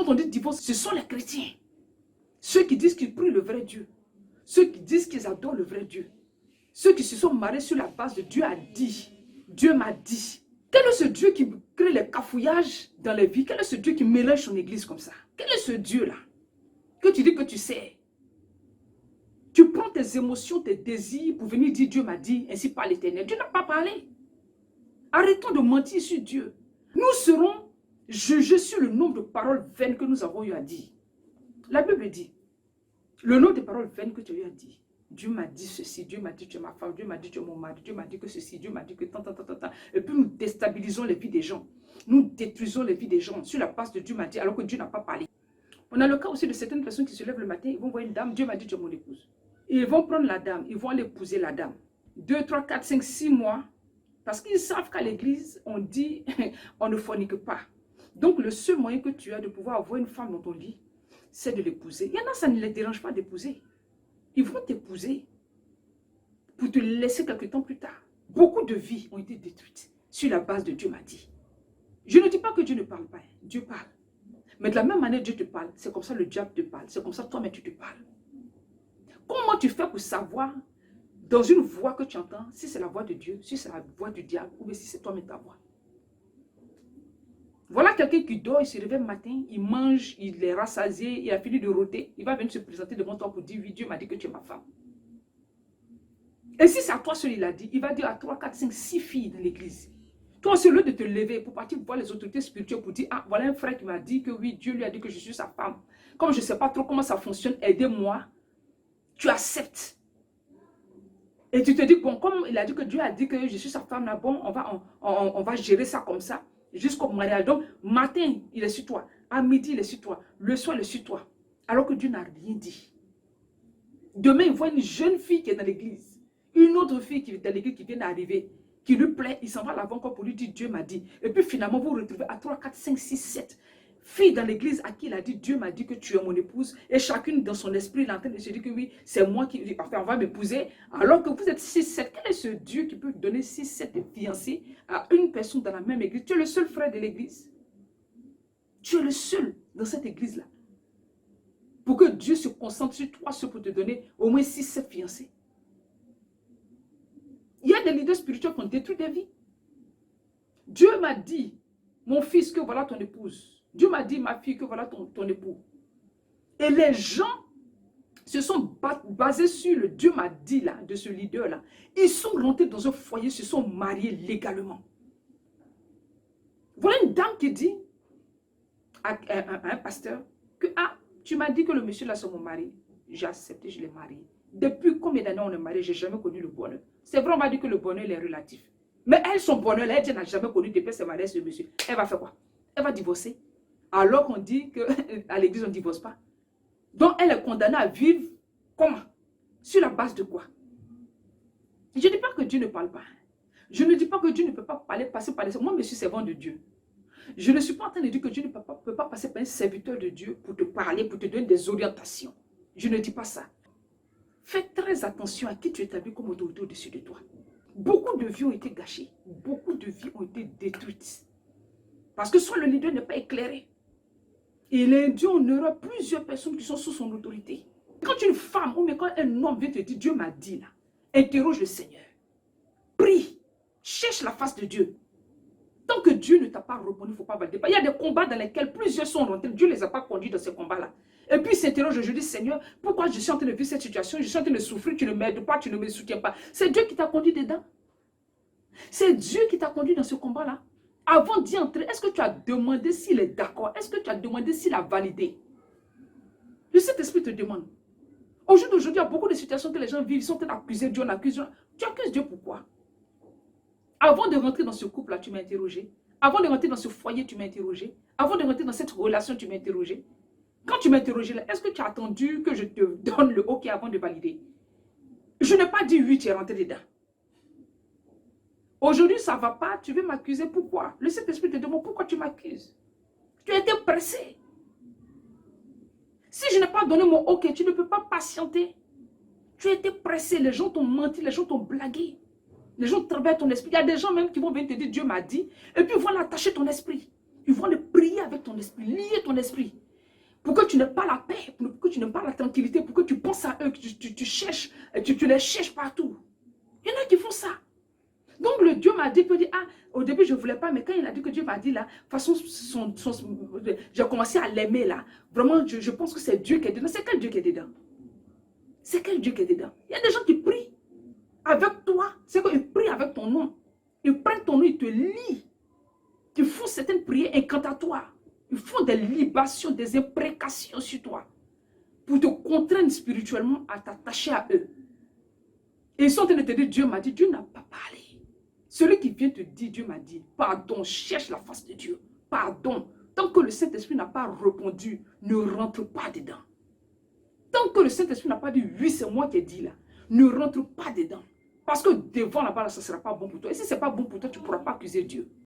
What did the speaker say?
on dit divorce, ce sont les chrétiens. Ceux qui disent qu'ils prient le vrai Dieu. Ceux qui disent qu'ils adorent le vrai Dieu. Ceux qui se sont mariés sur la base de Dieu a dit. Dieu m'a dit. Quel est ce Dieu qui crée les cafouillages dans les vies? Quel est ce Dieu qui mélange son église comme ça? Quel est ce Dieu-là? Que tu dis que tu sais. Tu prends tes émotions, tes désirs pour venir dire Dieu m'a dit, ainsi par l'Éternel. Dieu n'a pas parlé. Arrêtons de mentir sur Dieu. Nous serons jugés sur le nombre de paroles vaines que nous avons eu à dire. La Bible dit, le nombre de paroles vaines que tu as eu à dire. Dieu m'a dit ceci, Dieu m'a dit tu es ma femme, Dieu m'a dit tu es mon mari, Dieu m'a dit que ceci, Dieu m'a dit que tant. Et puis nous déstabilisons les vies des gens. Nous détruisons les vies des gens sur la base de Dieu m'a dit alors que Dieu n'a pas parlé. On a le cas aussi de certaines personnes qui se lèvent le matin, ils vont voir une dame, Dieu m'a dit tu es mon épouse. Ils vont prendre la dame, ils vont aller épouser la dame. 2, 3, 4, 5, 6 mois. Parce qu'ils savent qu'à l'église, on dit on ne fornique pas. Donc le seul moyen que tu as de pouvoir avoir une femme dans ton lit, c'est de l'épouser. Il y en a, ça ne les dérange pas d'épouser. Ils vont t'épouser pour te laisser quelque temps plus tard. Beaucoup de vies ont été détruites sur la base de Dieu m'a dit. Je ne dis pas que Dieu ne parle pas. Dieu parle. Mais de la même manière Dieu te parle, c'est comme ça le diable te parle. C'est comme ça toi-même tu te parles. Comment tu fais pour savoir dans une voix que tu entends si c'est la voix de Dieu, si c'est la voix du diable ou si c'est toi-même ta voix? Voilà quelqu'un qui dort, il se réveille le matin, il mange, il est rassasié, il a fini de rôter. Il va venir se présenter devant toi pour dire, oui, Dieu m'a dit que tu es ma femme. Et si c'est à toi seul il a dit, il va dire à 3, 4, 5, 6 filles dans l'église. Toi, c'est lieu de te lever pour partir voir les autorités spirituelles pour dire, ah, voilà un frère qui m'a dit que oui, Dieu lui a dit que je suis sa femme. Comme je ne sais pas trop comment ça fonctionne, aidez-moi. Tu acceptes. Et tu te dis, bon, comme il a dit que Dieu a dit que je suis sa femme, là, bon, on va gérer ça comme ça. Jusqu'au mariage. Donc, matin, il est sur toi. À midi, il est sur toi. Le soir, il est sur toi. Alors que Dieu n'a rien dit. Demain, il voit une jeune fille qui est dans l'église. Une autre fille qui est dans l'église qui vient d'arriver. Qui lui plaît. Il s'en va à l'avant pour lui dire Dieu m'a dit. Et puis finalement, vous vous retrouvez à 3, 4, 5, 6, 7 filles dans l'église à qui il a dit Dieu m'a dit que tu es mon épouse. Et chacune dans son esprit, il est en train de se dire que oui, c'est moi qui enfin, on va m'épouser. Alors que vous êtes 6, 7. Quel est ce Dieu qui peut donner 6, 7 fiancés à une personne dans la même église? Tu es le seul frère de l'église. Tu es le seul dans cette église-là. Pour que Dieu se concentre sur toi, pour te donner au moins 6, 7 fiancés. Il y a des leaders spirituels qui ont détruit des vies. Dieu m'a dit, mon fils, que voilà ton épouse. Dieu m'a dit, ma fille, que voilà ton époux. Et les gens se sont basés sur le Dieu m'a dit là, de ce leader-là. Ils sont rentrés dans un foyer, se sont mariés légalement. Voilà une dame qui dit à un pasteur que, ah, tu m'as dit que le monsieur là c'est mon mari. J'ai accepté, je l'ai marié. Depuis combien d'années on est marié, je n'ai jamais connu le bonheur. C'est vrai, on m'a dit que le bonheur il est relatif. Mais elle, son bonheur, elle n'a jamais connu depuis ses mariés ce monsieur. Elle va faire quoi? Elle va divorcer. Alors qu'on dit qu'à l'église, on ne divorce pas. Donc, elle est condamnée à vivre comment? Sur la base de quoi? Je ne dis pas que Dieu ne parle pas. Je ne dis pas que Dieu ne peut pas parler, passer par les... Moi, je suis servant de Dieu. Je ne suis pas en train de dire que Dieu ne peut pas passer par un serviteur de Dieu pour te parler, pour te donner des orientations. Je ne dis pas ça. Fais très attention à qui tu établis comme autorité au-dessus de toi. Beaucoup de vies ont été gâchées. Beaucoup de vies ont été détruites. Parce que soit le leader n'est pas éclairé. Et il induit en erreur plusieurs personnes qui sont sous son autorité. Quand une femme ou quand un homme vient te dire, Dieu m'a dit là, interroge le Seigneur. Prie. Cherche la face de Dieu. Tant que Dieu ne t'a pas répondu, il ne faut pas valider. Il y a des combats dans lesquels plusieurs sont rentrés. Dieu ne les a pas conduits dans ces combats-là. Et puis il s'interroge, je dis, Seigneur, pourquoi je suis en train de vivre cette situation? Je suis en train de souffrir, tu ne m'aides pas, tu ne me soutiens pas. C'est Dieu qui t'a conduit dedans. C'est Dieu qui t'a conduit dans ce combat-là. Avant d'y entrer, est-ce que tu as demandé s'il est d'accord? Est-ce que tu as demandé s'il a validé? Le Saint-Esprit te demande. Au jour d'aujourd'hui, il y a beaucoup de situations que les gens vivent, ils sont en train d'accuser Dieu, on accuse Dieu. Tu accuses Dieu pourquoi? Avant de rentrer dans ce couple-là, tu m'as interrogé. Avant de rentrer dans ce foyer, tu m'as interrogé. Avant de rentrer dans cette relation, tu m'as interrogé. Quand tu m'as interrogé là, est-ce que tu as attendu que je te donne le OK avant de valider? Je n'ai pas dit oui, tu es rentré dedans. Aujourd'hui, ça ne va pas, tu veux m'accuser, pourquoi? Le Saint-Esprit te demande pourquoi tu m'accuses. Tu as été pressé. Si je n'ai pas donné mon OK, tu ne peux pas patienter. Tu as été pressé, les gens t'ont menti, les gens t'ont blagué. Les gens travaillent ton esprit. Il y a des gens même qui vont venir te dire Dieu m'a dit. Et puis ils vont l'attacher ton esprit. Ils vont le prier avec ton esprit, lier ton esprit. pour que tu n'aies pas la paix, pour que tu n'aies pas la tranquillité, pour que tu penses à eux, que tu cherches, tu les cherches partout. Il y en a qui font ça. Donc le Dieu m'a dit, peut dire, ah, au début je ne voulais pas, mais quand il a dit que Dieu m'a dit là, de toute façon, j'ai commencé à l'aimer là. Vraiment, je pense que c'est Dieu qui est dedans. C'est quel Dieu qui est dedans? C'est quel Dieu qui est dedans? Il y a des gens qui prient avec toi. C'est qu'ils prient avec ton nom. Ils prennent ton nom, ils te lient. Ils font certaines prières incantatoires. Ils font des libations, des imprécations sur toi. Pour te contraindre spirituellement à t'attacher à eux. Et ils sont en train de te dire, Dieu m'a dit, Dieu n'a pas parlé. Celui qui vient te dire, Dieu m'a dit, pardon, cherche la face de Dieu. Pardon. Tant que le Saint-Esprit n'a pas répondu, ne rentre pas dedans. Tant que le Saint-Esprit n'a pas dit, oui, c'est moi qui ai dit là, ne rentre pas dedans. Parce que devant là-bas, ça ne sera pas bon pour toi. Et si ce n'est pas bon pour toi, tu ne pourras pas accuser Dieu.